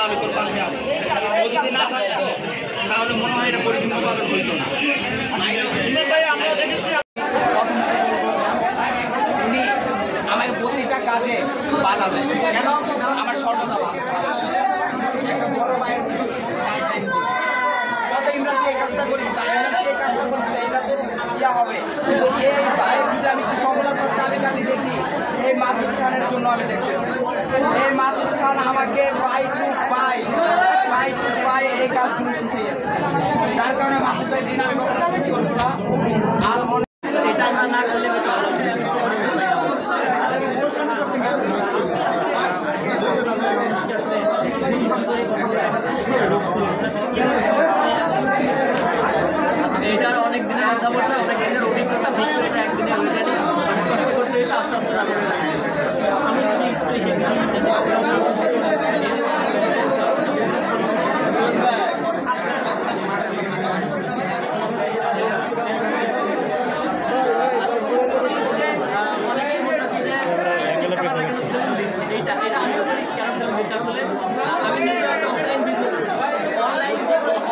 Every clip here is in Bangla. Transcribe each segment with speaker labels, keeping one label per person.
Speaker 1: ইনশাআল্লাহ আমি তোর পাশে আছি। ও যদি না থাকতো তাহলে মনে হয় এটা পরিপূর্ণভাবে হইত না। ভাই আমরা দেখেছি উনি আমাকে প্রতিটা কাজে বাধা দেয়, কেন? আমার সর্বদা বাধা। একটা বড় ভাইয়ের কত ইমরান এই কাজটা করিস না, ইমরান এই কাজটা করিস না, এটা তোর ইয়া হবে। কিন্তু এই ভাই যদি আমি একটু সফলতার চাবিকাঠি দেখি, এই মাসুদ খানের জন্য আমি দেখতেছি। এই মাসুদ খান আমাকে পাই টু পাই এই কাজগুলো শিখিয়েছে, যার কারণে মাসুদ ভাই দিন আমি কখনো শুট করবো না। আর মনে এটা না করলে
Speaker 2: এটার অনেক দিনের অধ্যাবসায়, অনেক দিনের অভিজ্ঞতা, ভিক্টোরিয়াটা একদিনে হয়ে যায়। অনেক কষ্ট করতে হয়েছে, আস্তে আস্তে এটা আমি কেন সেরকম দিচ্ছি আসলে আমি অফলাইন বিজনেস করি।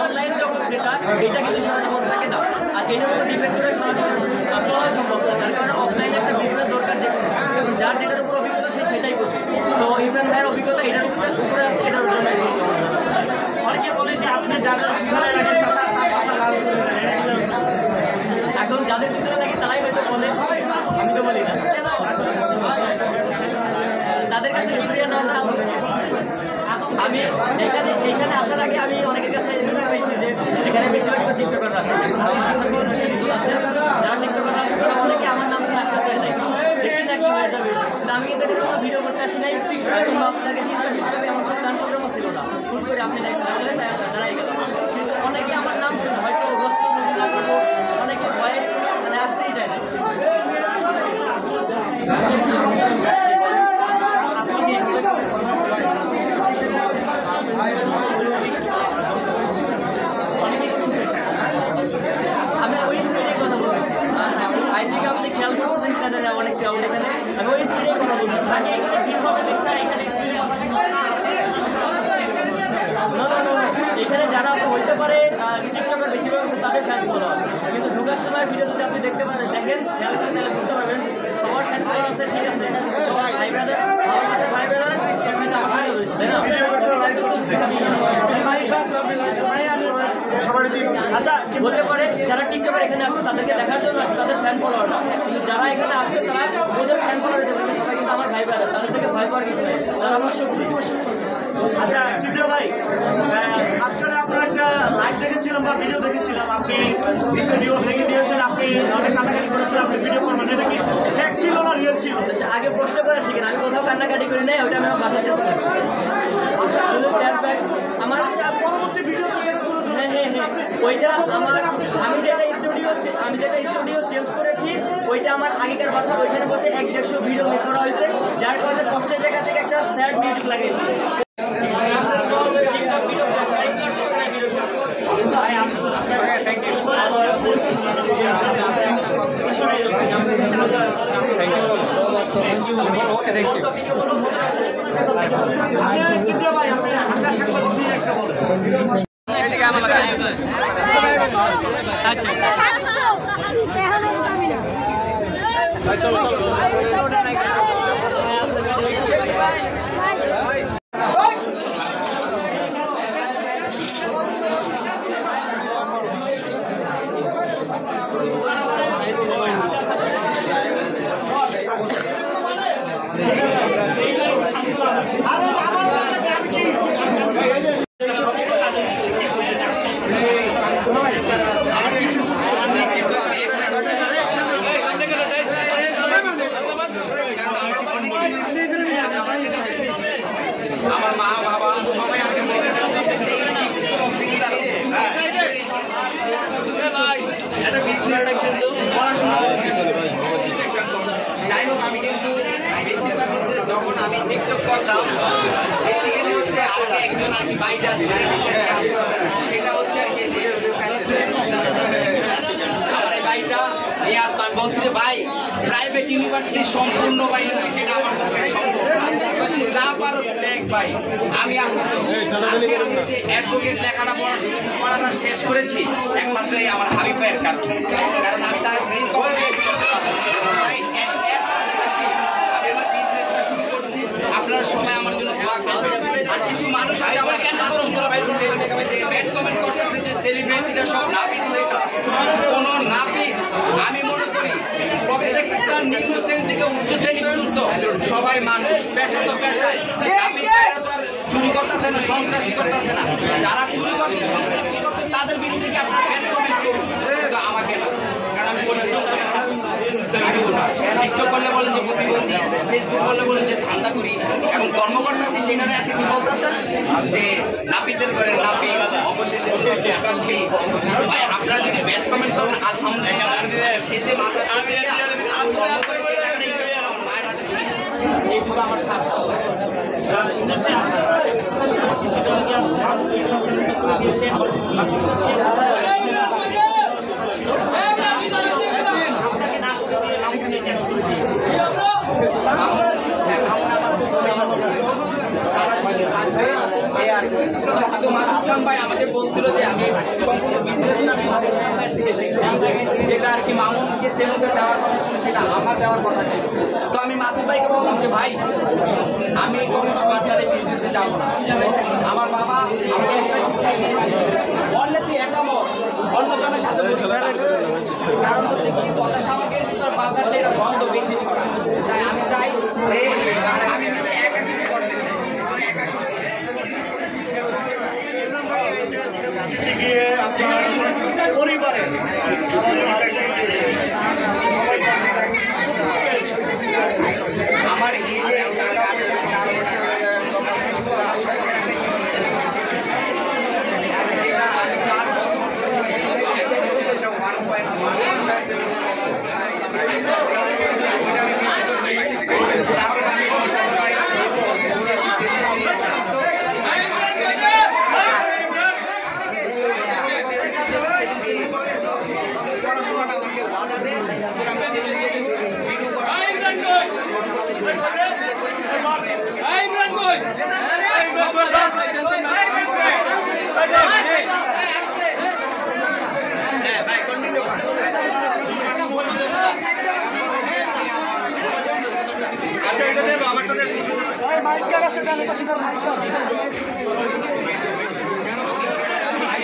Speaker 2: অনলাইন যখন যেটা এটা কিন্তু সারা জীবন থাকে না, আর এটার উপর ডিপেন্ড করে সারা জীবন চলা সম্ভব না। যার কারণে অফলাইনে একটা বিজনেস দরকার, যে যার যেটার উপর অভিজ্ঞতা সে সেটাই করবে। তো ইমরান ভাইয়ের অভিজ্ঞতা এটার উপরে আছে, এটার জন্য অনেকে বলে যে আপনি যাদের পিছনে লাগেন এখন যাদের পিছনে লাগে তারাই হয়তো বলে, আমি তো বলি না। তাদের কাছে কিপ্রিয়া না আমি এখানে আসার আগে আমি অনেকের কাছে নিউজ পেয়েছি যে এখানে বেশিরভাগ তো টিকটকাররা আসে, আছে যারা টিকটকাররা আসে তারা অনেকে আমার নাম শুনে আসতে চায় নাই, দেখি না কি হয়ে যাবে। কিন্তু আমি কিন্তু কোনো ভিডিও করতে আসি নাই, কিংবা আপনার কাছে ইন্টারভিউ করবে এমন কোনো প্ল্যান প্রোগ্রামও ছিল না। হুট করে আপনি আসলে দাঁড়াই গেল। কিন্তু অনেকে আমার নাম শুনে হয়তো রোস্ট না করবো, অনেকে ভয়ে মানে আসতেই চায় না। আমি ওই স্পিডে কথা বলতেছি, আই থিঙ্ক আপনি খেয়াল করতেছেন কিনা জানি অনেক ক্রাউড এখানে, আমি ওই স্পিডে কথা বলতেছি। মানে এখানে ভিড় হবে দেখতে এখানে স্পিডে এখানে যারা আছে হইতে পারে টিকটকের বেশিরভাগ আছে তাদের ফ্যান ফলো আছে, কিন্তু ঢোকার সময় ভিডিও যদি আপনি দেখতে পারেন দেখেন খেয়াল করে তাহলে বুঝতে পারবেন সবার ফ্যান ফলো আছে, ঠিক আছে। সবার ভাই ব্রাদার, আমার কাছে ভাই ব্রাদার সেখানে আমার সঙ্গে রয়েছে, তাই না? আচ্ছা বলতে পারে যারা টিকটকের এখানে আসছে তাদেরকে দেখার জন্য আসছে, তাদের ফ্যান ফলোয়াররা, কিন্তু যারা এখানে আসছে তারা ওদের ফ্যান ফলোয়ার দেবে, সবাই কিন্তু আমার ভাই ব্রাদার, তাদের থেকে ভয় পাওয়ার কিছু নেই, তারা আমার শক্তি।
Speaker 3: আচ্ছা কিপ্রিয়া ভাই, আজকাল আপনার একটা লাইভ দেখেছিলাম বা ভিডিও দেখেছিলাম, আপনি স্টুডিও ভেঙে দিয়েছেন, আপনি অনেক কান্নাকাটি করেছেন, আপনি ভিডিও করবেন, এটা কি ফেক ছিল না রিয়েল ছিল?
Speaker 2: আগে প্রশ্ন করে শিখেন, আমি কোথাও কান্নাকাটি করি নাই, ওটা আমি আমার বাসা চেষ্টা করছি। আমার
Speaker 3: পরবর্তী ভিডিওতে সেটা তুলে ধরেন।
Speaker 2: ওইটা আমার আমি যেটা স্টুডিও চেঞ্জ করেছি ওইটা আমার আগেকার বাসা, ওইখানে বসে 1-150 ভিডিও মেক করা হয়েছে, যার কারণে কষ্টের জায়গা থেকে একটা স্যাড মিউজিক লাগিয়েছি।
Speaker 1: আমার মা বাবা সবাই আমাকে বলে একটা বিজনেস কিন্তু পড়াশোনা শেষ করে, যাই হোক আমি কিন্তু বেশিরভাগ হচ্ছে যখন আমি টিকটক করতাম বেসিক্যালি হচ্ছে আমাকে একজন আর কি বাইটা সেটা হচ্ছে আর কি আমার এই বাইটা নিয়ে আসতাম, আমি বলছি যে ভাই প্রাইভেট ইউনিভার্সিটি সম্পূর্ণ বা সেটা আমার পক্ষে সম্ভব না, যা পারো দেখ ভাই, আমি আছি তো। আজকে আমি যে অ্যাডভোকেট লেখাটা পড়াটা শেষ করেছি একমাত্র এই আমার হাবিব ভাইয়ের কারণে, কারণ আমি তার গ্রিন কভার তাই এর পাশাপাশি আমি আমার বিজনেসটা শুরু করছি। আপনার সময় আমার জন্য দোয়া করবেন। আর কিছু মানুষ আছে আমাকে বলছে যে ব্যাড কমেন্ট করতেছে যে সেলিব্রিটিটা সব নাপিত হয়ে যাচ্ছে। কোনো নাপিত আমি মনে করি প্রত্যেকটা নিম্ন শ্রেণী থেকে উচ্চ শ্রেণী পর্যন্ত সবাই মানুষ, পেশা তো পেশায়। নাপিতরা তো আর চুরি করতেছে না, সন্ত্রাসী করতেছে না। যারা চুরি করছে, সন্ত্রাসী করছে, তাদের বিরুদ্ধে কি আপনার ব্যাড কমেন্ট করুন, কিন্তু আমাকে না, কারণ আমি পরিশ্রম করে থাকি। টিকটক করলে বলেন যে প্রতিবন্ধী, ফেসবুক করলে বলেন যে ধান্দা করি, এবং কর্ম করতেছি সেখানে এসে কি বলতেছেন যে নাপিতের ঘরে নাপিত, অবশেষে ভাই আপনারা যদি ব্যাড কমেন্ট করেন আলহামদুলিল্লাহ, সেতে মাথা কর্ম করে যে টাকাটা ইনকাম করে আমার মায়ের হাতে তুলি, এইটুকু আমার স্বার্থ। কিন্তু মাসুদ খান ভাই আমাকে বলছিল যে আমি সম্পূর্ণ বিজনেসটা আমি মাসুদ খান ভাইয়ের থেকে শিখছি, যেটা আর কি মামুনকে সেলুনটা দেওয়ার কথা ছিল সেটা আমার দেওয়ার কথা ছিল। তো আমি মাসুদ ভাইকে বললাম যে ভাই আমি কখনো পার্টনারে বিজনেসে যাবো না। আমার বাবা আমাকে একটা শিক্ষাই দিয়েছে, বললে তুই একামত অন্যজনের সাথে বলিস না। কারণ হচ্ছে কি কথা সামগ্রীর ভিতর বাজারটা এটা গন্ধ বেশি ছড়ায়। তাই আমি চাই যে আমি নিজে একা কিছু করতে চাই, একা শুরু করে।
Speaker 3: গিয়ে আপনার পরিবারে
Speaker 1: আমার এই যে টাকা পয়সা সম্পূর্ণ টাকা যেটা আমি 4 বছর তারপর আমি পড়াশোনাটা আমাকে বাধা দেয়, আমি সেদিন দিয়ে দেবো ভিডিও করা।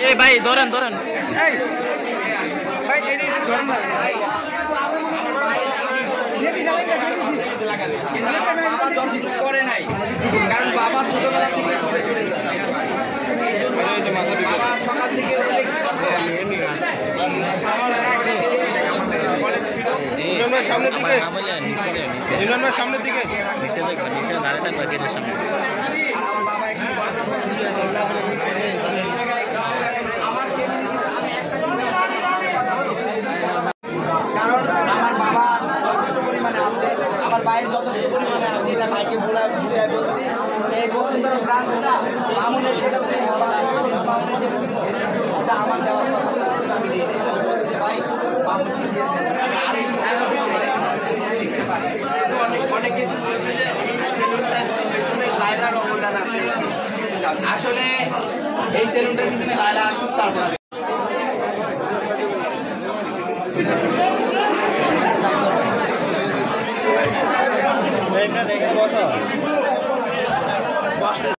Speaker 2: এই ভাই ধরেন ধরেন
Speaker 1: কিন্তু আমার বাবা যতটুকু করে নাই, কারণ বাবা ছোটবেলা থেকে ধরে সরে যাচ্ছে। বাবা সকাল থেকে উঠলে কি করতো,
Speaker 3: সামনের দিকে সামনের দিকে
Speaker 1: আর আমার বাবা একটু কারণ আমার বাবা যথেষ্ট পরিমাণে আছে, আমার ভাইয়ের যথেষ্ট পরিমাণে আছে, এটা ভাইকে বুঝাই বলছি। এই বসুন্ধরা ব্রাঞ্চটা মামুনের যেটা মামুনের যেটা ছিল ওটা আমার দেওয়ার কথা ছিল, কিন্তু আমি দিয়ে দিই ভাই মামুনকে দিয়ে দেন। অনেকে বলছে যে এই সেলুনটার পেছনে লায়লার অবদান আছে। আসলে এই সেলুনটার পিছনে লায়লা আসুক তারপর